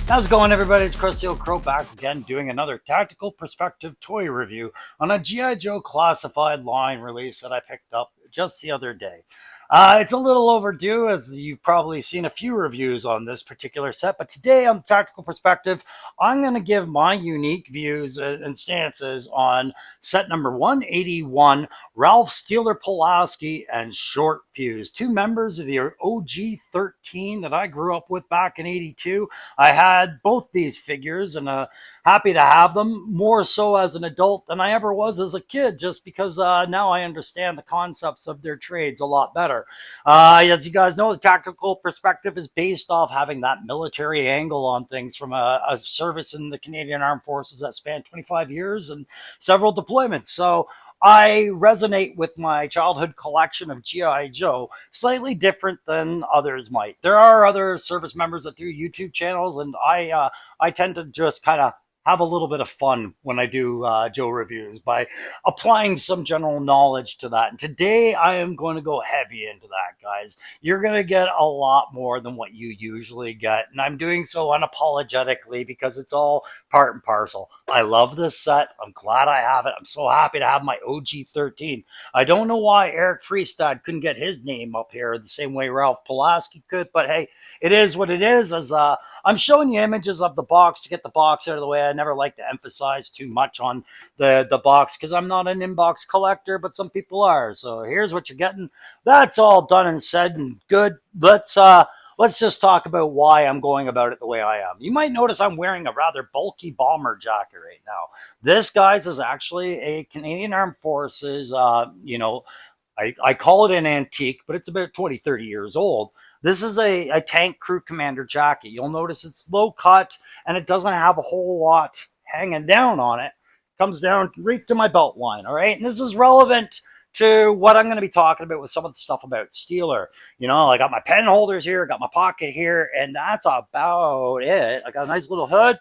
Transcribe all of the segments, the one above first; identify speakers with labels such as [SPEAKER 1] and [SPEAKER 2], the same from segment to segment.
[SPEAKER 1] How's it going, everybody? It's Krusty Old Crow back again doing another tactical perspective toy review on a G.I. Joe classified line release that I picked up just the other day. It's a little overdue, as you've probably seen a few reviews on this particular set, but today on Tactical Perspective, I'm going to give my unique views and stances on set number 181, Ralph Steeler Pulaski and Short-Fuze, two members of the OG 13 that I grew up with back in 82. I had both these figures and happy to have them, more so as an adult than I ever was as a kid, just because now I understand the concepts of their trades a lot better. As you guys know, the tactical perspective is based off having that military angle on things from a service in the Canadian Armed Forces that spanned 25 years and several deployments. So I resonate with my childhood collection of G.I. Joe, slightly different than others might. There are other service members that do YouTube channels, and I tend to just kind of have a little bit of fun when I do Joe reviews by applying some general knowledge to that. And today I am going to go heavy into that, guys. You're going to get a lot more than what you usually get. And I'm doing so unapologetically because it's all part and parcel. I love this set. I'm glad I have it. I'm so happy to have my OG 13. I don't know why Eric Freestad couldn't get his name up here the same way Ralph Pulaski could, but hey, it is what it is. As I'm showing you images of the box to get the box out of the way. I never like to emphasize too much on the box because I'm not an inbox collector, but some people are. So here's what you're getting. That's all done and said and good. Let's just talk about why I'm going about it the way I am. You might notice I'm wearing a rather bulky bomber jacket right now. This, guys, is actually a Canadian Armed Forces, I call it an antique, but it's about 20, 30 years old. This is a tank crew commander jacket. You'll notice it's low cut and it doesn't have a whole lot hanging down on it. Comes down right to my belt line, all right? And this is relevant to what I'm going to be talking about with some of the stuff about Steeler. You know, I got my pen holders here, got my pocket here, and that's about it. I got a nice little hood,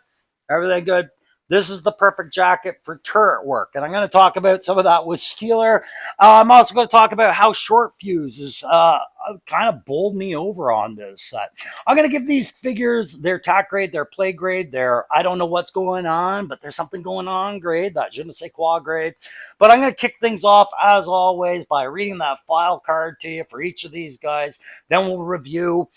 [SPEAKER 1] everything good. This is the perfect jacket for turret work. And I'm going to talk about some of that with Steeler. I'm also going to talk about how Short-Fuze is kind of bowled me over on this set. I'm going to give these figures their tack grade, their play grade, their I don't know what's going on, but there's something going on grade, that je ne sais quoi grade. But I'm going to kick things off, as always, by reading that file card to you for each of these guys. Then we'll review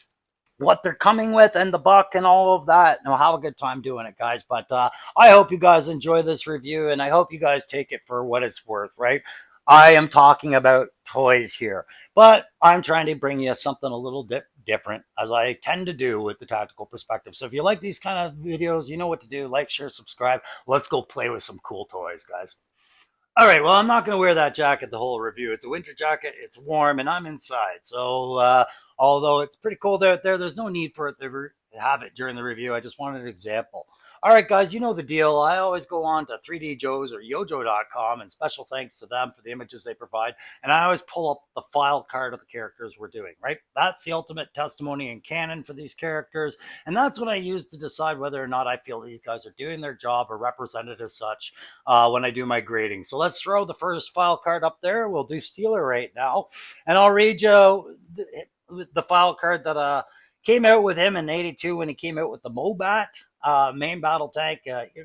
[SPEAKER 1] what they're coming with and the buck and all of that. And we'll have a good time doing it, guys. But I hope you guys enjoy this review, and I hope you guys take it for what it's worth, right? I am talking about toys here, but I'm trying to bring you something a little different, as I tend to do with the tactical perspective. So if you like these kind of videos, you know what to do. Like, share, subscribe. Let's go play with some cool toys, guys. All right, well, I'm not going to wear that jacket the whole review. It's a winter jacket, it's warm, and I'm inside. So although it's pretty cold out there, there's no need for it to have it during the review. I just wanted an example. All right, guys, you know the deal. I always go on to 3DJoes or yojo.com, and special thanks to them for the images they provide. And I always pull up the file card of the characters we're doing, right? That's the ultimate testimony and canon for these characters. And that's what I use to decide whether or not I feel these guys are doing their job or represented as such when I do my grading. So let's throw the first file card up there. We'll do Steeler right now. And I'll read you the file card that came out with him in 82 when he came out with the Mobat main battle tank,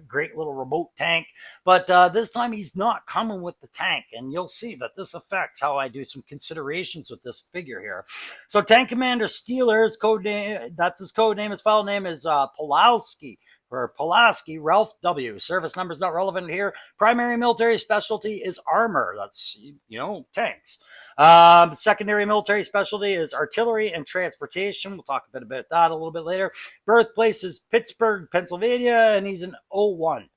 [SPEAKER 1] great little remote tank. But this time he's not coming with the tank, and you'll see that this affects how I do some considerations with this figure here. So Tank Commander Steeler's code name, that's his code name. His file name is Pulaski. For Pulaski, Ralph W. Service number is not relevant here. Primary military specialty is armor. That's, tanks. Secondary military specialty is artillery and transportation. We'll talk a bit about that a little bit later. Birthplace is Pittsburgh, Pennsylvania, and he's an 01.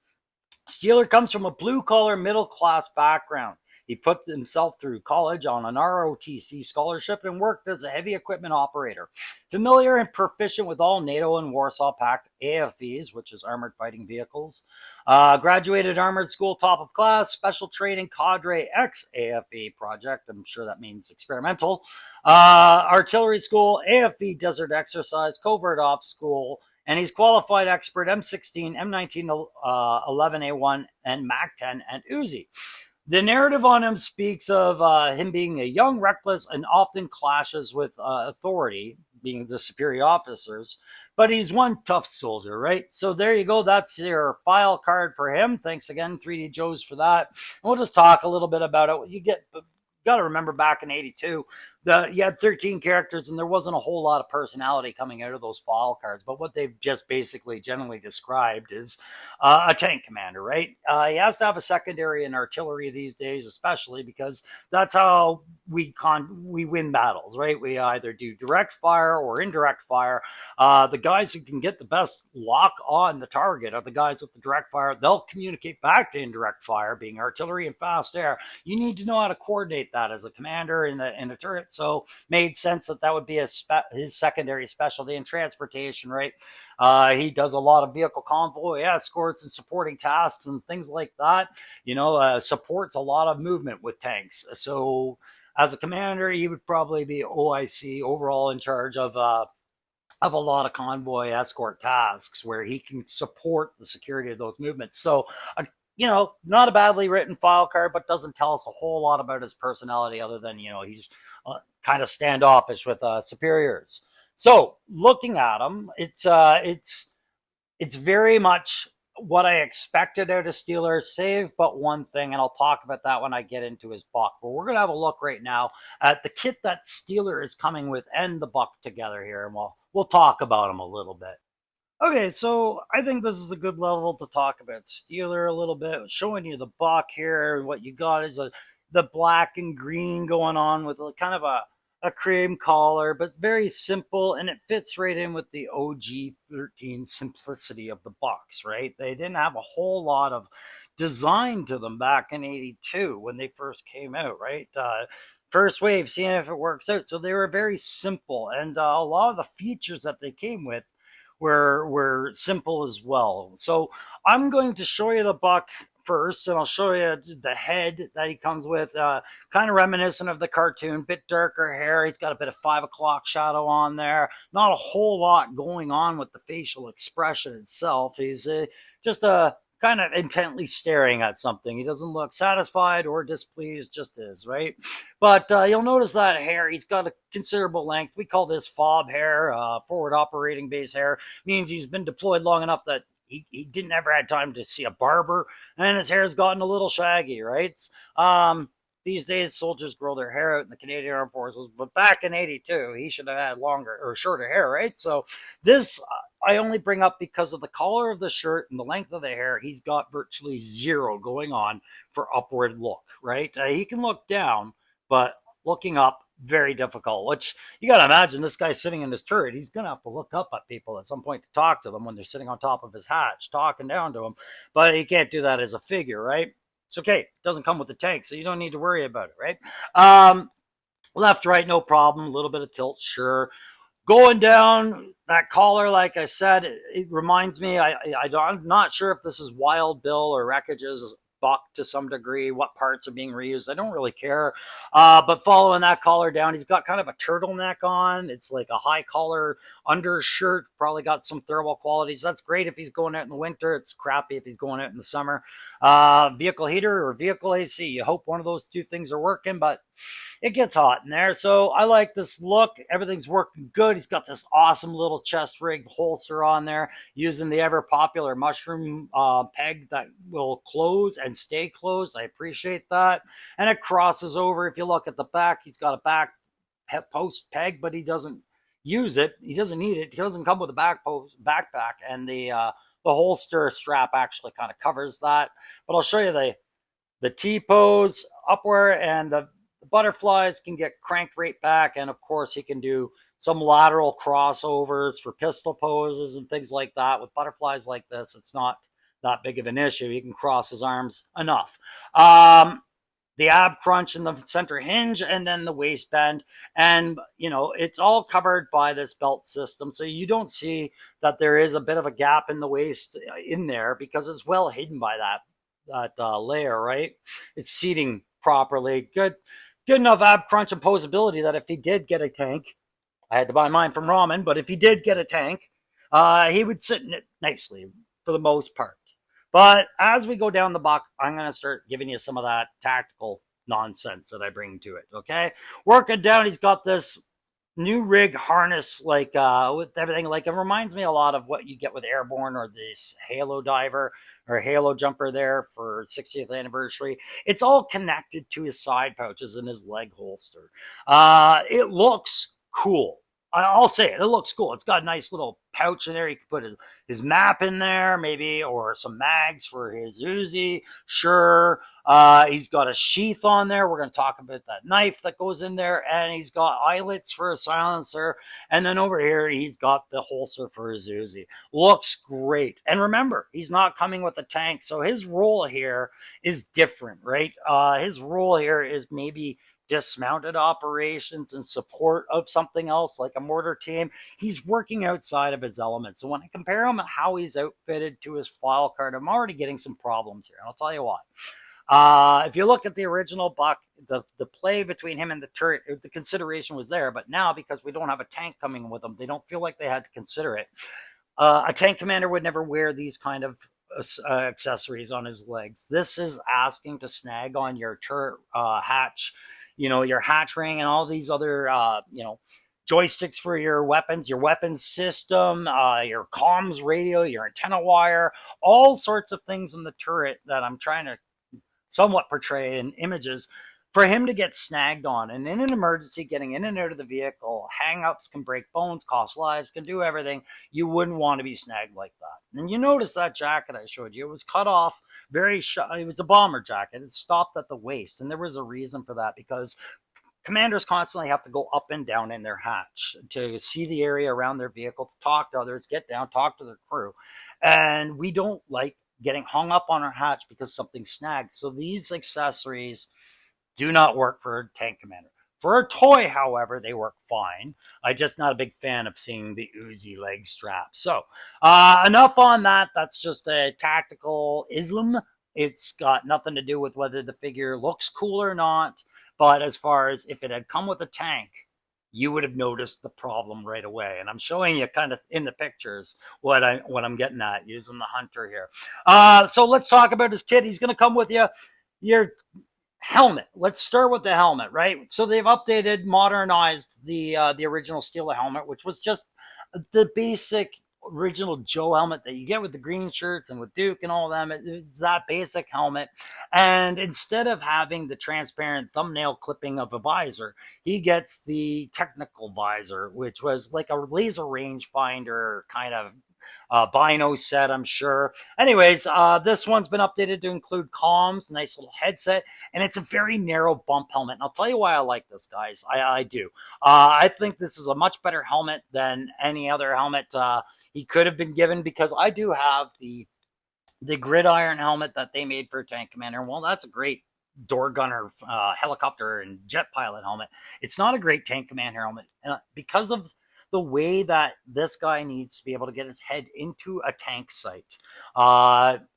[SPEAKER 1] Steeler comes from a blue-collar middle-class background. He put himself through college on an ROTC scholarship and worked as a heavy equipment operator. Familiar and proficient with all NATO and Warsaw Pact AFVs, which is armored fighting vehicles. Graduated armored school top of class, special training cadre X AFV project. I'm sure that means experimental. Artillery school, AFV desert exercise, covert ops school, and he's qualified expert M16, M19, 11A1, and MAC-10 and Uzi. The narrative on him speaks of him being a young, reckless, and often clashes with authority, being the superior officers. But he's one tough soldier, right? So there you go. That's your file card for him. Thanks again, 3D Joes, for that. And we'll just talk a little bit about it. You got to remember back in 82, you had 13 characters and there wasn't a whole lot of personality coming out of those file cards. But what they've just basically generally described is a tank commander, right? He has to have a secondary in artillery these days, especially because that's how we win battles, right? We either do direct fire or indirect fire. The guys who can get the best lock on the target are the guys with the direct fire. They'll communicate back to indirect fire, being artillery and fast air. You need to know how to coordinate that as a commander in a turret. So made sense that would be his secondary specialty in transportation, right? He does a lot of vehicle convoy escorts and supporting tasks and things like that. Supports a lot of movement with tanks. So as a commander, he would probably be OIC, overall in charge of a lot of convoy escort tasks where he can support the security of those movements. So, not a badly written file card, but doesn't tell us a whole lot about his personality other than, he's kind of standoffish with superiors. So looking at him, it's very much what I expected out of Steeler, save but one thing, and I'll talk about that when I get into his buck. But we're going to have a look right now at the kit that Steeler is coming with and the buck together here, and we'll talk about him a little bit. Okay, so I think this is a good level to talk about Steeler a little bit, showing you the buck here. What you got is the black and green going on with kind of a cream collar, but very simple, and it fits right in with the OG 13 simplicity of the bucks, right? They didn't have a whole lot of design to them back in 82 when they first came out, right? First wave, seeing if it works out. So they were very simple, and a lot of the features that they came with were simple as well. So I'm going to show you the buck first, and I'll show you the head that he comes with, kind of reminiscent of the cartoon, bit darker hair. He's got a bit of 5 o'clock shadow on there. Not a whole lot going on with the facial expression itself. He's just a kind of intently staring at something. He doesn't look satisfied or displeased, just is, right? But you'll notice that hair, he's got a considerable length. We call this fob hair, forward operating base hair. Means he's been deployed long enough that he didn't ever had time to see a barber, and his hair's gotten a little shaggy, right? These days, soldiers grow their hair out in the Canadian Armed Forces, but back in 82, he should have had longer or shorter hair, right? So this I only bring up because of the color of the shirt and the length of the hair. He's got virtually zero going on for upward look, right? He can look down, but looking up, very difficult, which you got to imagine this guy sitting in his turret. He's going to have to look up at people at some point to talk to them when they're sitting on top of his hatch, talking down to him. But he can't do that as a figure, right? It's okay. It doesn't come with the tank, so you don't need to worry about it, right? Left, right, no problem. A little bit of tilt, sure. Going down that collar, like I said, it reminds me, I'm not sure if this is Wild Bill or Wreckage's buck to some degree, what parts are being reused. I don't really care. But following that collar down, he's got kind of a turtleneck on. It's like a high collar undershirt, probably got some thermal qualities. That's great if he's going out in the winter. It's crappy if he's going out in the summer. Vehicle heater or vehicle AC. You hope one of those two things are working, but it gets hot in there. So I like this look. Everything's working good. He's got this awesome little chest rig holster on there using the ever popular mushroom peg that will close and stay closed. I appreciate that. And it crosses over. If you look at the back, he's got a back post peg, but he doesn't use it. He doesn't need it. He doesn't come with a backpack, and the holster strap actually kind of covers that. But I'll show you the T-pose upward, and the butterflies can get cranked right back. And of course, he can do some lateral crossovers for pistol poses and things like that. With butterflies like this, it's not that big of an issue. He can cross his arms enough. the ab crunch in the center hinge, and then the waistband. And, it's all covered by this belt system. So you don't see that there is a bit of a gap in the waist in there because it's well hidden by that layer, right? It's seating properly. Good enough ab crunch and posability that if he did get a tank, I had to buy mine from Ramen, but if he did get a tank, he would sit in it nicely for the most part. But as we go down the buck, I'm going to start giving you some of that tactical nonsense that I bring to it. Okay. Working down, he's got this new rig harness, like with everything. Like, it reminds me a lot of what you get with Airborne or this Halo diver or Halo jumper there for 60th anniversary. It's all connected to his side pouches and his leg holster. It looks cool. I'll say it. It looks cool. It's got a nice little pouch in there. He could put his map in there, maybe, or some mags for his Uzi. Sure. He's got a sheath on there. We're going to talk about that knife that goes in there. And he's got eyelets for a silencer. And then over here, he's got the holster for his Uzi. Looks great. And remember, he's not coming with a tank. So his role here is different, right? His role here is maybe dismounted operations in support of something else like a mortar team. He's working outside of his element. So when I compare him and how he's outfitted to his file card, I'm already getting some problems here. And I'll tell you why. If you look at the original buck, the play between him and the turret, the consideration was there. But now, because we don't have a tank coming with them, they don't feel like they had to consider it. A tank commander would never wear these kind of accessories on his legs. This is asking to snag on your turret hatch, your hatch ring, and all these other, joysticks for your weapons system, your comms radio, your antenna wire, all sorts of things in the turret that I'm trying to somewhat portray in images for him to get snagged on. And in an emergency, getting in and out of the vehicle, hang-ups can break bones, cost lives, can do everything. You wouldn't want to be snagged like that. And you notice that jacket I showed you, it was cut off it was a bomber jacket. It stopped at the waist. And there was a reason for that, because commanders constantly have to go up and down in their hatch to see the area around their vehicle, to talk to others, get down, talk to their crew. And we don't like getting hung up on our hatch because something snagged. So these accessories do not work for a tank commander. For a toy, however, they work fine. I'm just not a big fan of seeing the Uzi leg strap. So enough on that. That's just a tactical ism. It's got nothing to do with whether the figure looks cool or not. But as far as if it had come with a tank, you would have noticed the problem right away. And I'm showing you kind of in the pictures what I'm getting at using the Hunter here. So let's talk about his kit. He's going to come with your helmet. Let's start with the helmet, right? So they've modernized the original steel helmet, which was just the basic original Joe helmet that you get with the green shirts and with Duke and all of them. It's that basic helmet. And instead of having the transparent thumbnail clipping of a visor, he gets the technical visor, which was like a laser rangefinder kind of Bino set, I'm sure. Anyways, this one's been updated to include comms, nice little headset, and it's a very narrow bump helmet. And I'll tell you why I like this, guys. I do. I think this is a much better helmet than any other helmet he could have been given, because I do have the gridiron helmet that they made for Tank Commander. Well, that's a great door gunner, helicopter, and jet pilot helmet. It's not a great Tank Commander helmet because of the way that this guy needs to be able to get his head into a tank site,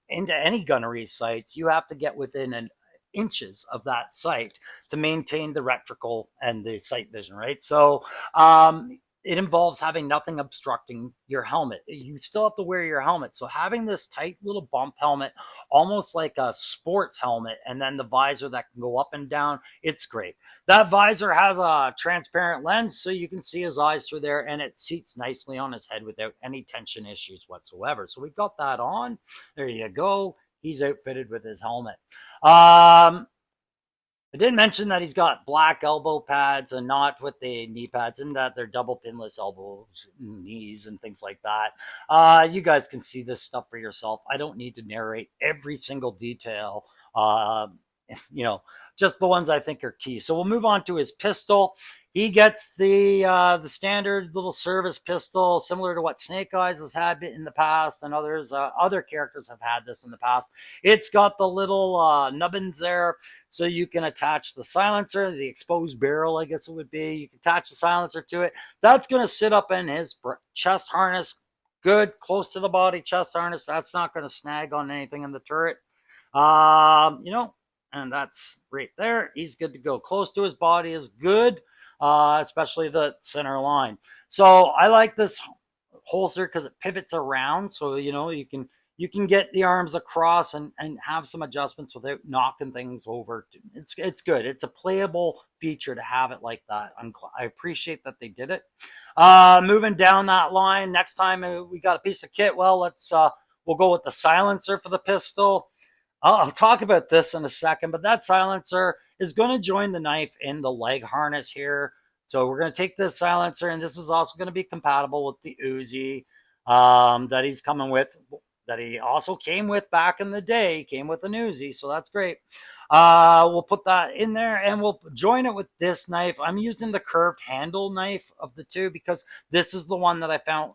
[SPEAKER 1] into any gunnery sites. You have to get within inches of that site to maintain the reticle and the sight vision, right? So it involves having nothing obstructing your helmet. You still have to wear your helmet. So having this tight little bump helmet, almost like a sports helmet, and then the visor that can go up and down, it's great. That visor has a transparent lens, so you can see his eyes through there, and it seats nicely on his head without any tension issues whatsoever. So we've got that on. There you go. He's outfitted with his helmet. I did mention that he's got black elbow pads and not with the knee pads, and that they're double pinless elbows, knees, and things like that. You guys can see this stuff for yourself. I don't need to narrate every single detail, just the ones I think are key. So we'll move on to his pistol. He gets the standard little service pistol, similar to what Snake Eyes has had in the past, and other characters have had this in the past. It's got the little nubbins there, so you can attach the silencer, the exposed barrel, I guess it would be. You can attach the silencer to it. That's going to sit up in his chest harness, good, close to the body chest harness. That's not going to snag on anything in the turret. You know, and that's right there. He's good to go. Close to his body is good, especially the center line. So I like this holster because it pivots around, so you can get the arms across and have some adjustments without knocking things over. It's good. It's a playable feature to have it like that. I appreciate that they did it. Moving down that line, next time we got a piece of kit. Well, we'll go with the silencer for the pistol. I'll talk about this in a second, but that silencer is going to join the knife in the leg harness here. So we're going to take this silencer, and this is also going to be compatible with the Uzi that he's coming with, that he also came with back in the day. He came with an Uzi, so that's great. We'll put that in there, and we'll join it with this knife. I'm using the curved handle knife of the two because this is the one that I found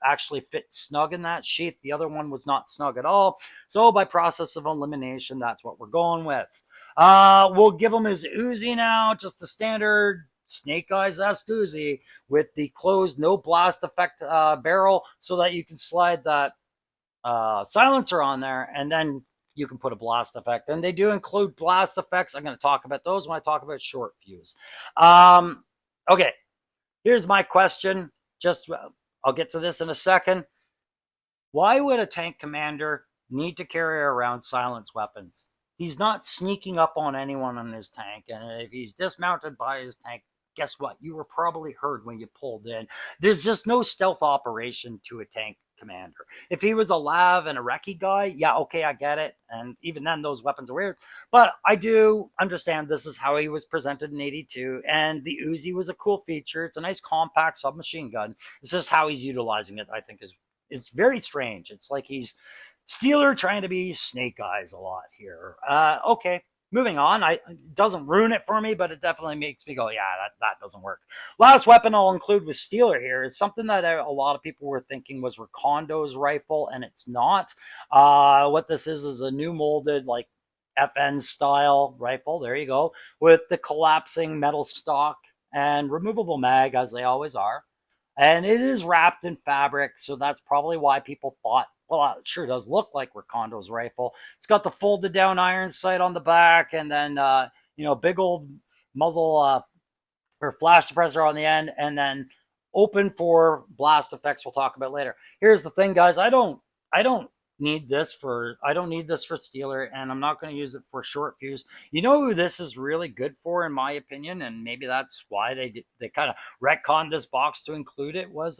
[SPEAKER 1] actually fit snug in that sheath. The other one was not snug at all. So by process of elimination, that's what we're going with. We'll give him his Uzi now, just a standard Snake Eyes-esque Uzi with the closed, no blast effect barrel, so that you can slide that silencer on there, and then you can put a blast effect. And they do include blast effects. I'm going to talk about those when I talk about Short-Fuze. Okay, here's my question. I'll get to this in a second. Why would a tank commander need to carry around silence weapons? He's not sneaking up on anyone on his tank, and if he's dismounted by his tank, guess what? You were probably heard when you pulled in. There's just no stealth operation to a tank commander. If he was a lav and a recce guy, yeah, okay, I get it. And even then, those weapons are weird. But I do understand this is how he was presented in 82. And the Uzi was a cool feature. It's a nice compact submachine gun. This is how he's utilizing it, I think, it's very strange. It's like he's Steeler trying to be Snake Eyes a lot here. Okay, moving on. It doesn't ruin it for me, but it definitely makes me go, yeah, that doesn't work. Last weapon I'll include with Steeler here is something that a lot of people were thinking was Recondo's rifle, and it's not. What this is a new molded, like, FN style rifle. There you go, with the collapsing metal stock and removable mag, as they always are. And it is wrapped in fabric, so that's probably why people thought, well, it sure does look like Recondo's rifle. It's got the folded down iron sight on the back, and then big old muzzle or flash suppressor on the end, and then open for blast effects we'll talk about later. Here's the thing, guys. I don't need this for Steeler, and I'm not going to use it for Short-Fuze. You know who this is really good for, in my opinion, and maybe that's why they kind of retconned this box to include it, was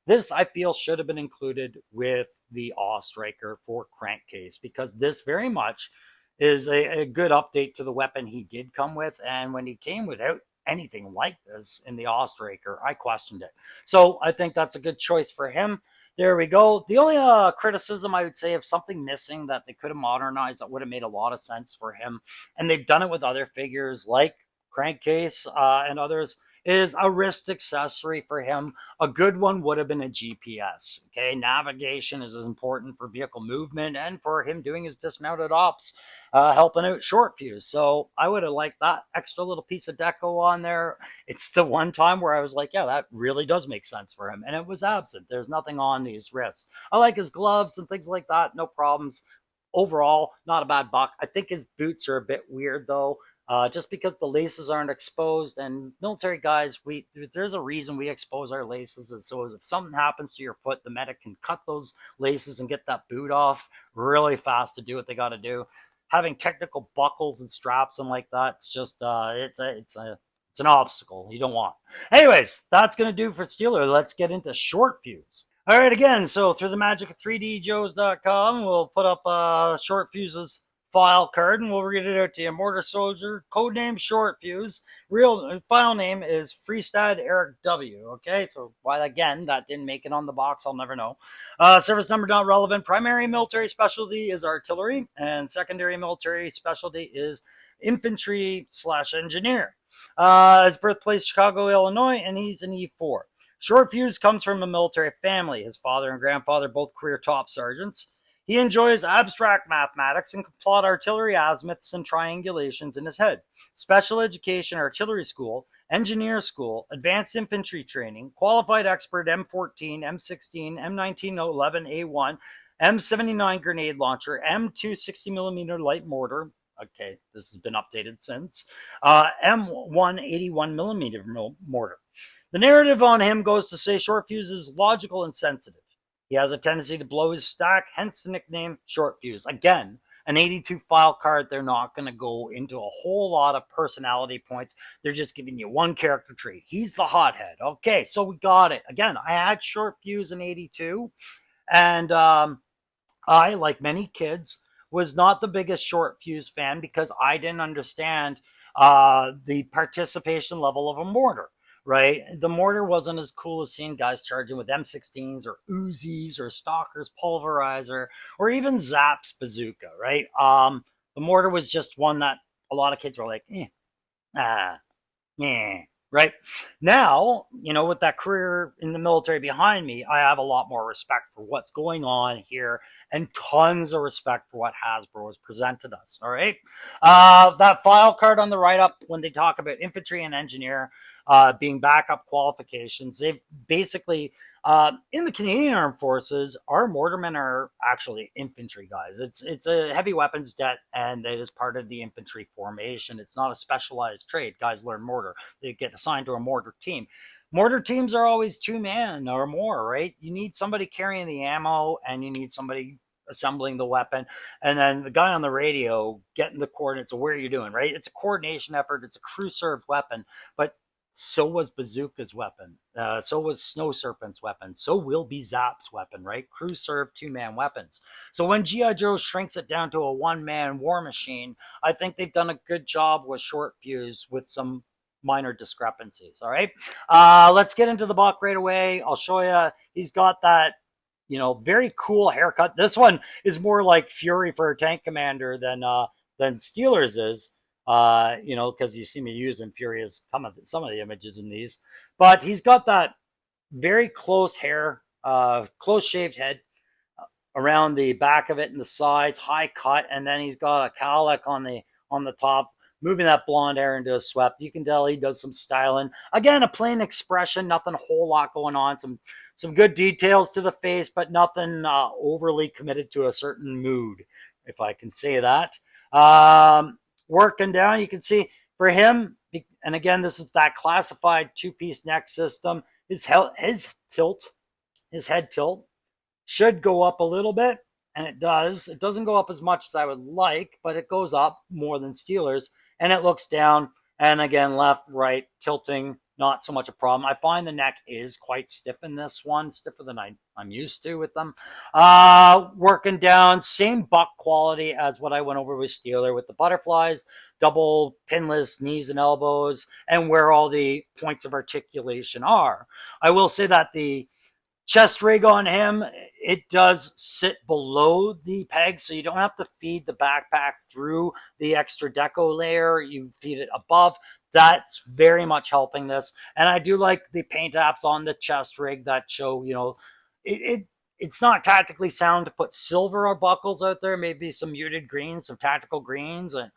[SPEAKER 1] this, I feel, should have been included with the Awe Striker for Crankcase, because this very much is a good update to the weapon he did come with. And when he came without anything like this in the Awe Striker, I questioned it. So I think that's a good choice for him. There we go. The only criticism I would say of something missing that they could have modernized that would have made a lot of sense for him, and they've done it with other figures like Crankcase and others, is a wrist accessory for him. A good one would have been a GPS. Okay, navigation is as important for vehicle movement and for him doing his dismounted ops, helping out Short-Fuze. So I would have liked that extra little piece of deco on there. It's the one time where I was like, yeah, that really does make sense for him. And it was absent. There's nothing on these wrists. I like his gloves and things like that. No problems. Overall, not a bad buck. I think his boots are a bit weird, though. Just because the laces aren't exposed, and military guys, there's a reason we expose our laces. And so if something happens to your foot, the medic can cut those laces and get that boot off really fast to do what they got to do. Having technical buckles and straps and like that, it's just it's an obstacle you don't want. Anyways, that's gonna do for Steeler. Let's get into Short-Fuze. All right, again, so through the magic of 3djoes.com, we'll put up Short-Fuze's file card, and we'll read it out to you. Mortar Soldier, codename Short-Fuze. Real file name is Freestad Eric W. Okay, so why again that didn't make it on the box, I'll never know. Service number not relevant. Primary military specialty is artillery, and secondary military specialty is infantry/engineer. His birthplace, Chicago, Illinois, and he's an E4. Short-Fuze comes from a military family. His father and grandfather, both career top sergeants. He enjoys abstract mathematics and can plot artillery azimuths and triangulations in his head. Special education, artillery school, engineer school, advanced infantry training, qualified expert M14, M16, M1911A1, M79 grenade launcher, M2 60mm light mortar. Okay, this has been updated since. M1 81mm mortar. The narrative on him goes to say Short-Fuze is logical and sensitive. He has a tendency to blow his stack, hence the nickname Short-Fuze. Again, an 82 file card, they're not going to go into a whole lot of personality points. They're just giving you one character trait. He's the hothead. Okay, so we got it. Again, I had Short-Fuze in 82, and I, like many kids, was not the biggest Short-Fuze fan because I didn't understand the participation level of a mortar. Right, the mortar wasn't as cool as seeing guys charging with M16s or Uzis or Stalker's pulverizer or even Zap's bazooka. Right, the mortar was just one that a lot of kids were like, yeah, right. Now, with that career in the military behind me, I have a lot more respect for what's going on here and tons of respect for what Hasbro has presented us. All right. That file card on the write up, when they talk about infantry and engineer being backup qualifications, they've basically, in the Canadian Armed Forces, our mortarmen are actually infantry guys. It's a heavy weapons det, and it is part of the infantry formation. It's not a specialized trade. Guys learn mortar. They get assigned to a mortar team. Mortar teams are always 2-man or more, right? You need somebody carrying the ammo, and you need somebody assembling the weapon, and then the guy on the radio getting the coordinates of where you're doing, right? It's a coordination effort. It's a crew served weapon, but so was Bazooka's weapon. So was Snow Serpent's weapon. So will be Zap's weapon, right? Crew served 2-man weapons. So when G.I. Joe shrinks it down to a 1-man war machine, I think they've done a good job with Short-Fuze with some minor discrepancies. All right. Let's get into the buck right away. I'll show you. He's got that, very cool haircut. This one is more like Fury for a tank commander than Steelers is. Because you see me using Fury as some of the images in these. But he's got that very close hair, close shaved head around the back of it and the sides, high cut, and then he's got a cowlick on the top, moving that blonde hair into a swept. You can tell he does some styling. Again, a plain expression, nothing a whole lot going on. Some good details to the face, but nothing overly committed to a certain mood, if I can say that. Working down, you can see for him, and again, this is that classified 2-piece neck system. His head tilt should go up a little bit, and it does. It doesn't go up as much as I would like, but it goes up more than Steelers, and it looks down, and again, left, right, tilting, not so much a problem. I find the neck is quite stiff in this one, stiffer than I'm used to with them. Working down, same buck quality as what I went over with Steeler, with the butterflies, double pinless knees and elbows, and where all the points of articulation are. I will say that the chest rig on him, it does sit below the peg, so you don't have to feed the backpack through the extra deco layer. You feed it above. That's very much helping this. And I do like the paint apps on the chest rig that show, it's not tactically sound to put silver buckles out there, maybe some muted greens, some tactical greens, and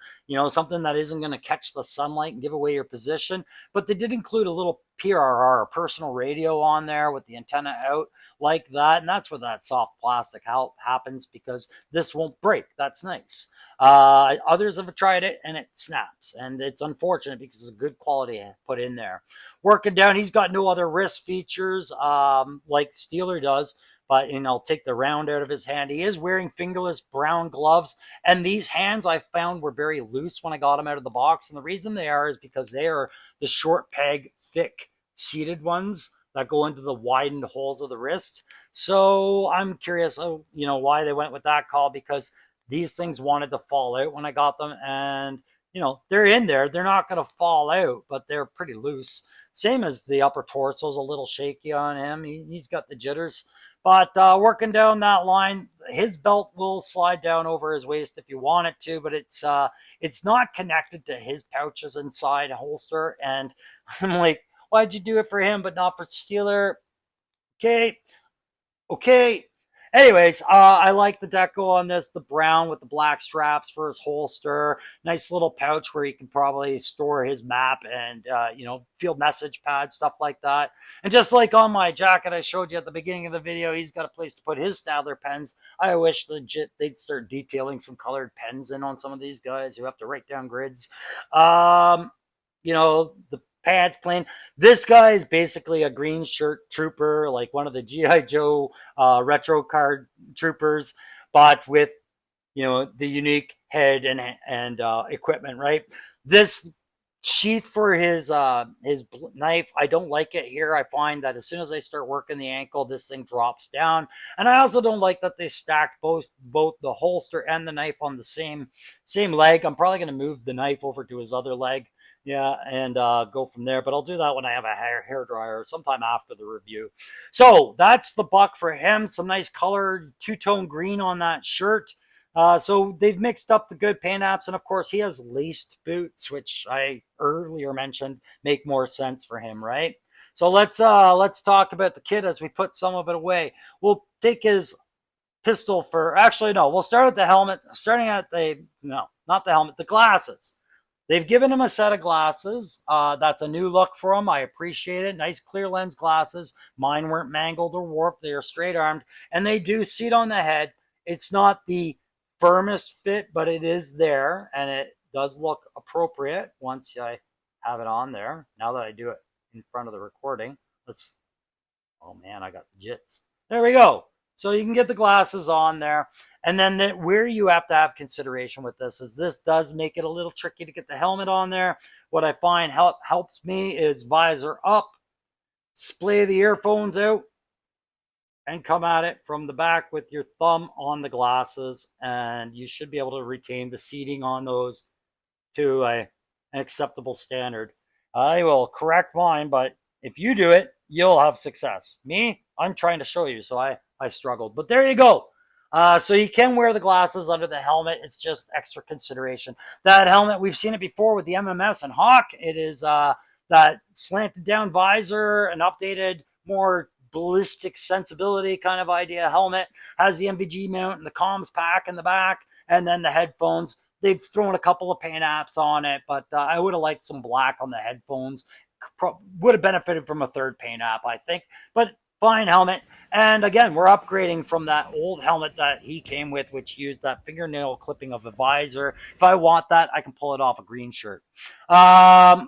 [SPEAKER 1] something that isn't going to catch the sunlight and give away your position. But they did include a little PRR, a personal radio, on there with the antenna out like that, and that's where that soft plastic happens, because this won't break. That's nice. Others have tried it and it snaps, and it's unfortunate because it's a good quality put in there. Working down, he's got no other wrist features like Steeler does, but take the round out of his hand. He is wearing fingerless brown gloves, and these hands I found were very loose when I got them out of the box, and the reason they are is because they are the short peg, thick seated ones that go into the widened holes of the wrist. So I'm curious, why they went with that call, because these things wanted to fall out when I got them, and they're in there. They're not going to fall out, but they're pretty loose. Same as the upper torso is a little shaky on him. He's got the jitters, But working down that line, his belt will slide down over his waist if you want it to, but it's not connected to his pouches inside holster. And I'm like, why'd you do it for him but not for Steeler? Okay, okay. Anyways, I like the deco on this, the brown with the black straps for his holster. Nice little pouch where he can probably store his map and, field message pad, stuff like that. And just like on my jacket I showed you at the beginning of the video, he's got a place to put his Stadler pens. I wish legit they'd start detailing some colored pens in on some of these guys who have to write down grids. The pants plain. This guy is basically a green shirt trooper, like one of the GI Joe retro card troopers, but with the unique head and equipment. Right. This sheath for his knife, I don't like it here. I find that as soon as I start working the ankle, this thing drops down, and I also don't like that they stacked both the holster and the knife on the same leg. I'm probably going to move the knife over to his other leg. Yeah, and go from there. But I'll do that when I have a hair dryer sometime after the review. So that's the buck for him. Some nice colored two-tone green on that shirt. So they've mixed up the good paint apps, and of course he has laced boots, which I earlier mentioned make more sense for him, right? So let's talk about the kit as we put some of it away. We'll take his pistol for. Actually, no. We'll start at the helmet. Starting at not the helmet, the glasses. They've given him a set of glasses. That's a new look for him. I appreciate it. Nice clear lens glasses. Mine weren't mangled or warped. They are straight armed, and they do seat on the head. It's not the firmest fit, but it is there, and it does look appropriate once I have it on there. Now that I do it in front of the recording, oh man, I got the jits. There we go. So you can get the glasses on there. And then where you have to have consideration with this is this does make it a little tricky to get the helmet on there. What I find helps me is visor up, splay the earphones out, and come at it from the back with your thumb on the glasses. And you should be able to retain the seating on those to an acceptable standard. I will correct mine, but if you do it, you'll have success. Me, I'm trying to show you, so I struggled. But there you go. So you can wear the glasses under the helmet. It's just extra consideration. That helmet, we've seen it before with the MMS and Hawk. It is that slanted down visor, an updated, more ballistic sensibility kind of idea helmet. Has the MVG mount and the comms pack in the back, and then the headphones. They've thrown a couple of paint apps on it, but I would have liked some black on the headphones. Would have benefited from a third paint app, I think. But fine helmet. And again, we're upgrading from that old helmet that he came with, which used that fingernail clipping of a visor. If I want that, I can pull it off a green shirt.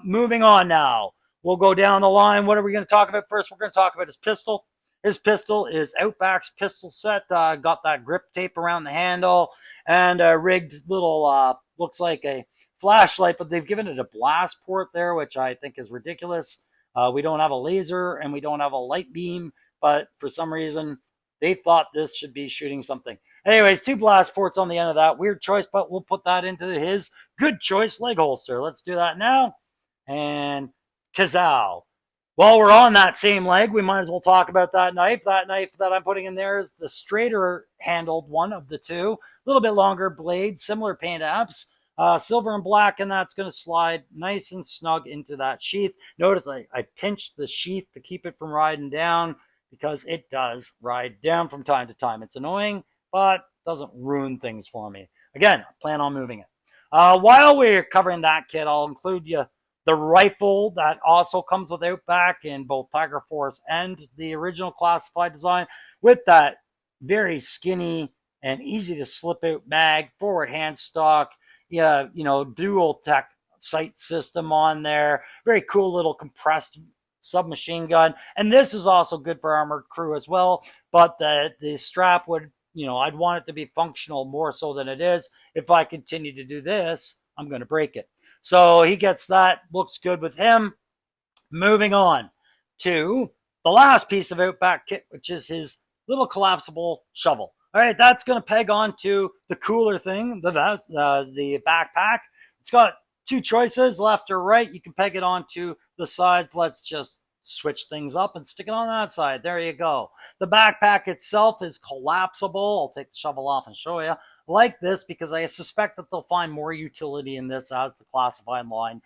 [SPEAKER 1] Moving on now. We'll go down the line. What are we going to talk about first? We're going to talk about his pistol. His pistol is Outback's pistol set. Got that grip tape around the handle and a rigged little, looks like a flashlight, but they've given it a blast port there, which I think is ridiculous. We don't have a laser and we don't have a light beam, but for some reason they thought this should be shooting something. Anyways, 2 blast ports on the end of that. Weird choice, but we'll put that into his good choice leg holster. Let's do that now. And kazow. While we're on that same leg, we might as well talk about that knife. That knife that I'm putting in there is the straighter handled one of the two. A little bit longer blade, similar paint apps. Silver and black, and that's going to slide nice and snug into that sheath. Notice I pinched the sheath to keep it from riding down because it does ride down from time to time. It's annoying, but doesn't ruin things for me. Again, I plan on moving it. While we're covering that kit, I'll include you the rifle that also comes with Outback in both Tiger Force and the original classified design with that very skinny and easy to slip out mag, forward hand stock, dual tech sight system on there. Very cool little compressed submachine gun. And this is also good for armored crew as well. But the strap would, I'd want it to be functional more so than it is. If I continue to do this, I'm going to break it. So he gets that. Looks good with him. Moving on to the last piece of Outback kit, which is his little collapsible shovel. All right, that's going to peg onto the cooler thing, the vest, the backpack. It's got 2 choices, left or right. You can peg it onto the sides. Let's just switch things up and stick it on that side. There you go. The backpack itself is collapsible. I'll take the shovel off and show you. I like this because I suspect that they'll find more utility in this as the classified line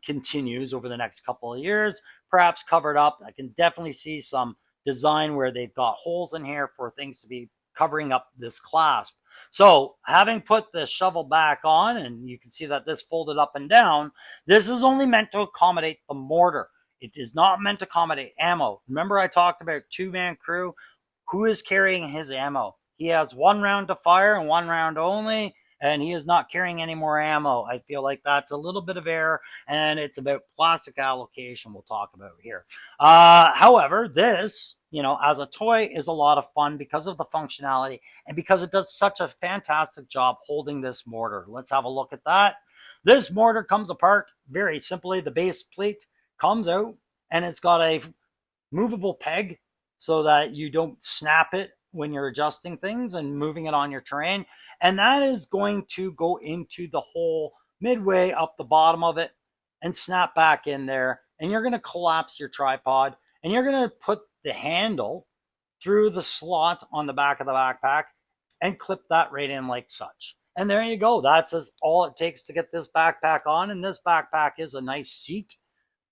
[SPEAKER 1] continues over the next couple of years. Perhaps covered up. I can definitely see some design where they've got holes in here for things to be covering up this clasp. So having put the shovel back on, and you can see that this folded up and down, this is only meant to accommodate the mortar. It is not meant to accommodate ammo. Remember I talked about two-man crew? Who is carrying his ammo? He has 1 round to fire and 1 round only, and he is not carrying any more ammo. I feel like that's a little bit of error, and it's about plastic allocation we'll talk about here. However, this, as a toy is a lot of fun because of the functionality and because it does such a fantastic job holding this mortar. Let's have a look at that. This mortar comes apart very simply. The base plate comes out, and it's got a movable peg so that you don't snap it when you're adjusting things and moving it on your terrain. And that is going to go into the hole midway up the bottom of it and snap back in there. And you're going to collapse your tripod, and you're going to put the handle through the slot on the back of the backpack and clip that right in like such. And there you go. That's all it takes to get this backpack on. And this backpack is a nice seat,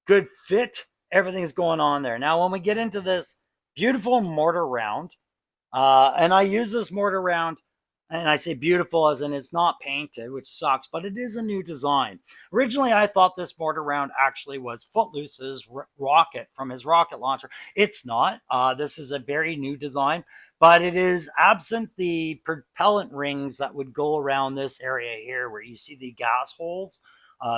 [SPEAKER 1] good fit. Everything's going on there. Now, when we get into this beautiful mortar round, and I use this mortar round, and I say beautiful as in it's not painted, which sucks, but it is a new design. Originally, I thought this mortar round actually was Footloose's rocket from his rocket launcher. It's not. This is a very new design, but it is absent the propellant rings that would go around this area here where you see the gas holes.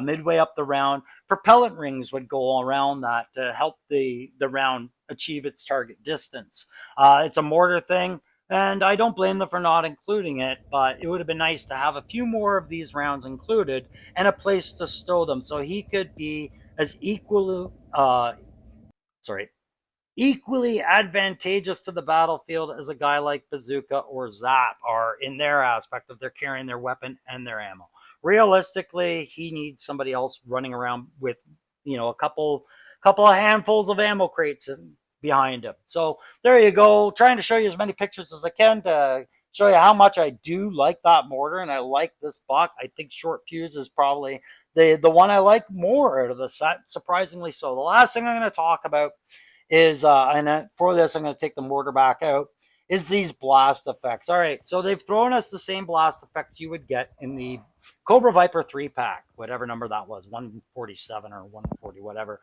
[SPEAKER 1] Midway up the round, propellant rings would go around that to help the round achieve its target distance. It's a mortar thing, and I don't blame them for not including it, but it would have been nice to have a few more of these rounds included and a place to stow them so he could be as equally advantageous to the battlefield as a guy like Bazooka or Zap are in their aspect of their carrying their weapon and their ammo. Realistically, he needs somebody else running around with, a couple of handfuls of ammo crates behind him. So there you go. Trying to show you as many pictures as I can to show you how much I do like that mortar, and I like this buck. I think Short-Fuze is probably the one I like more out of the set, surprisingly so. The last thing I'm going to talk about is, and for this I'm going to take the mortar back out, is these blast effects. All right, so they've thrown us the same blast effects you would get in the Cobra Viper 3-pack, whatever number that was, 147 or 140, whatever.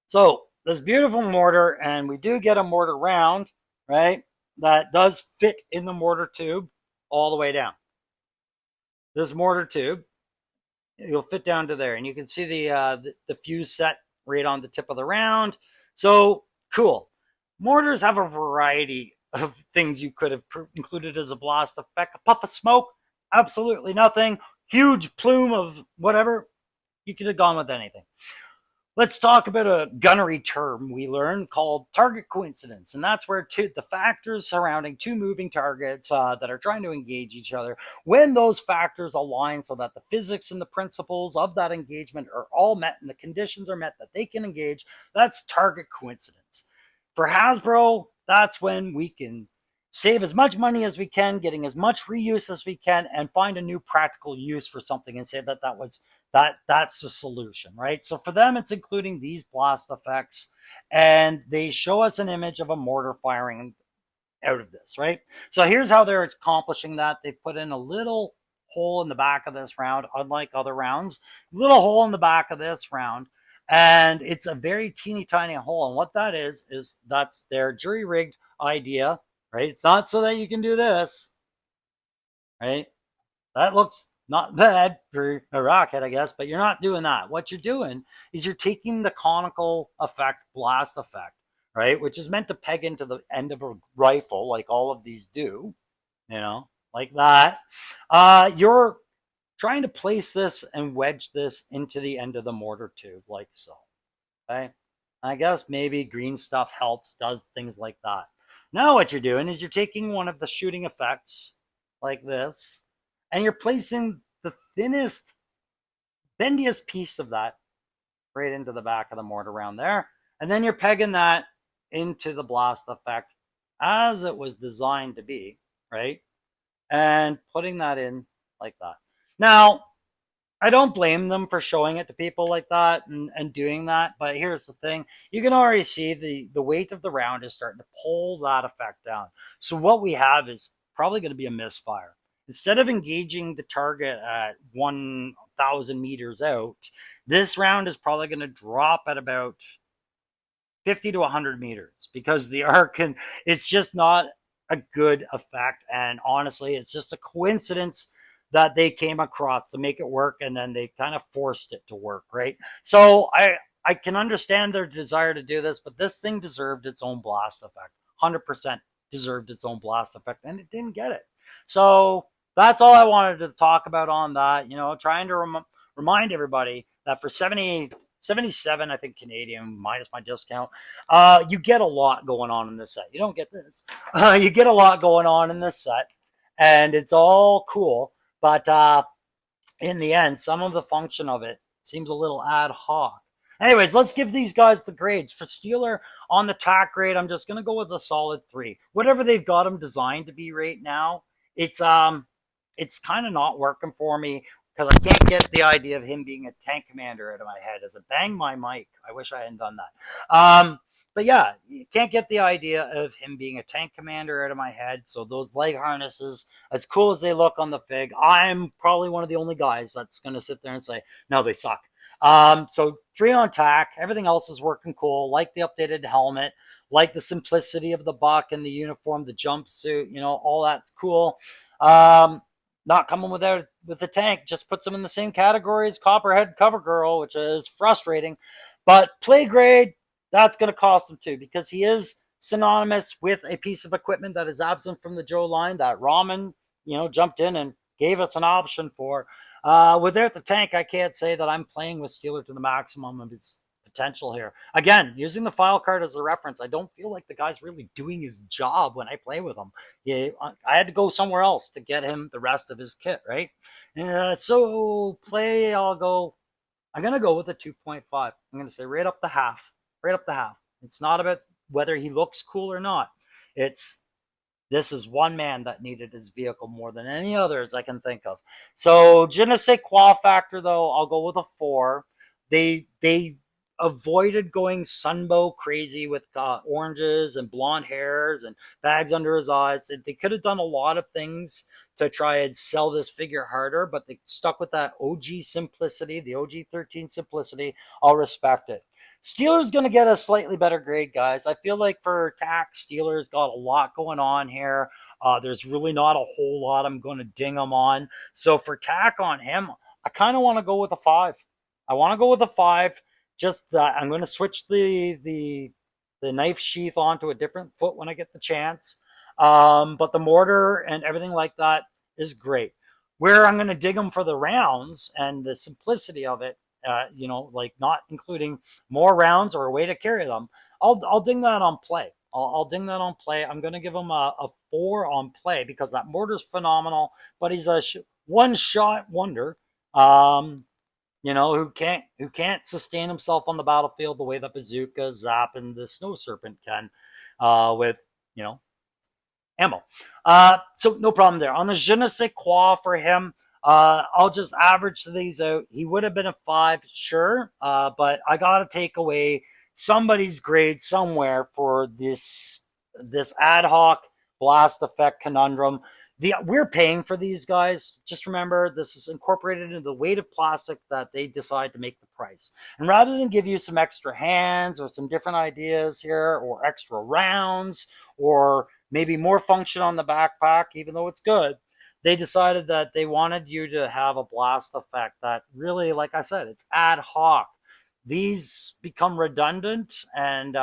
[SPEAKER 1] So this beautiful mortar, and we do get a mortar round, right, that does fit in the mortar tube all the way down. This mortar tube, it'll fit down to there, and you can see the fuse set right on the tip of the round. So cool. Mortars have a variety of things you could have included as a blast effect. A puff of smoke, absolutely nothing. Huge plume of whatever, you could have gone with anything. Let's talk about a gunnery term we learned called target coincidence. And that's where the factors surrounding two moving targets that are trying to engage each other, when those factors align so that the physics and the principles of that engagement are all met and the conditions are met that they can engage, that's target coincidence. For Hasbro, that's when we can save as much money as we can, getting as much reuse as we can, and find a new practical use for something and say that's the solution, right? So for them, it's including these blast effects, and they show us an image of a mortar firing out of this, right? So here's how they're accomplishing that. They put in a little hole in the back of this round, unlike other rounds, little hole in the back of this round, and it's a very teeny tiny hole. And what that is that's their jury-rigged idea, right? It's not so that you can do this, right? That looks not bad for a rocket, I guess, but you're not doing that. What you're doing is you're taking the conical effect, blast effect, right? Which is meant to peg into the end of a rifle, like all of these do, like that. You're trying to place this and wedge this into the end of the mortar tube, like so, okay? I guess maybe green stuff helps, does things like that. Now what you're doing is you're taking one of the shooting effects, like this, and you're placing the thinnest, bendiest piece of that right into the back of the mortar around there. And then you're pegging that into the blast effect as it was designed to be, right? And putting that in like that. Now, I don't blame them for showing it to people like that and doing that. But here's the thing. You can already see the weight of the round is starting to pull that effect down. So what we have is probably going to be a misfire. Instead of engaging the target at 1,000 meters out, this round is probably going to drop at about 50 to 100 meters because the arc can, it's just not a good effect. And honestly, it's just a coincidence that they came across to make it work and then they kind of forced it to work, right? So I can understand their desire to do this, but this thing deserved its own blast effect. 100% deserved its own blast effect and it didn't get it. So that's all I wanted to talk about on that, trying to remind everybody that for 77, I think Canadian minus my discount. You get a lot going on in this set. You don't get this. You get a lot going on in this set, and it's all cool. But in the end, some of the function of it seems a little ad hoc. Anyways, let's give these guys the grades. For Steeler on the tack grade, I'm just gonna go with a solid 3. Whatever they've got them designed to be right now, it's it's kind of not working for me because I can't get the idea of him being a tank commander out of my head. As I bang my mic, I wish I hadn't done that. But yeah, you can't get the idea of him being a tank commander out of my head. So those leg harnesses, as cool as they look on the fig, I'm probably one of the only guys that's going to sit there and say, no, they suck. So 3 on tack. Everything else is working cool. Like the updated helmet, like the simplicity of the buck and the uniform, the jumpsuit, all that's cool. Not coming with the tank just puts him in the same category as Copperhead Cover Girl, which is frustrating. But play grade, that's going to cost him too because he is synonymous with a piece of equipment that is absent from the Joe line that Ramen, jumped in and gave us an option for. Without the tank, I can't say that I'm playing with Steeler to the maximum of his potential here. Again, using the file card as a reference, I don't feel like the guy's really doing his job when I play with him. Yeah, I had to go somewhere else to get him the rest of his kit, right? So I'm going to go with a 2.5. I'm going to say right up the half. Right up the half. It's not about whether he looks cool or not. This is one man that needed his vehicle more than any others I can think of. So, je ne sais quoi factor, though, I'll go with a 4. They avoided going Sunbow crazy with oranges and blonde hairs and bags under his eyes. They could have done a lot of things to try and sell this figure harder, but they stuck with that OG simplicity, the OG 13 simplicity. I'll respect it. Steelers going to get a slightly better grade, guys. I feel like for tack, Steelers got a lot going on here. There's really not a whole lot I'm going to ding them on. So for tack on him, I kind of want to go with a 5. I want to go with a 5. Just that I'm going to switch the knife sheath onto a different foot when I get the chance. But the mortar and everything like that is great. Where I'm going to dig them for the rounds and the simplicity of it, like not including more rounds or a way to carry them, I'll ding that on play. I'll ding that on play. I'm going to give him a 4 on play because that mortar's phenomenal, but he's a one-shot wonder. Who can't sustain himself on the battlefield the way that Bazooka, Zap, and the Snow Serpent can, with ammo. So no problem there. On the je ne sais quoi for him, I'll just average these out. He would have been a 5, sure, but I gotta take away somebody's grade somewhere for this ad hoc blast effect conundrum. We're paying for these guys. Just remember, this is incorporated into the weight of plastic that they decide to make the price. And rather than give you some extra hands or some different ideas here or extra rounds or maybe more function on the backpack, even though it's good, they decided that they wanted you to have a blast effect that really, like I said, it's ad hoc. These become redundant and,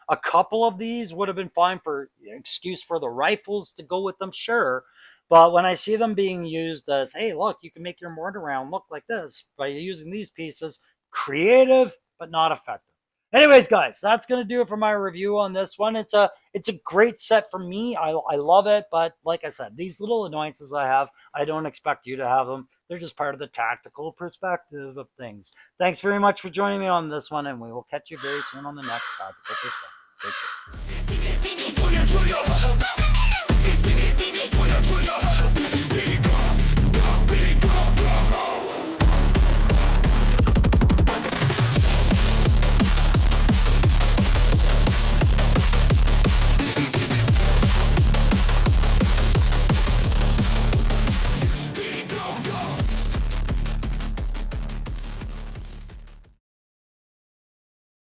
[SPEAKER 1] a couple of these would have been fine for excuse for the rifles to go with them, sure. But when I see them being used as, hey, look, you can make your mortar round look like this by using these pieces, creative but not effective. Anyways, guys, that's gonna do it for my review on this one. It's a great set for me. I love it, but like I said, these little annoyances I have, I don't expect you to have them. They're just part of the tactical perspective of things. Thanks very much for joining me on this one, and we will catch you very soon on the next tactical perspective. Take care.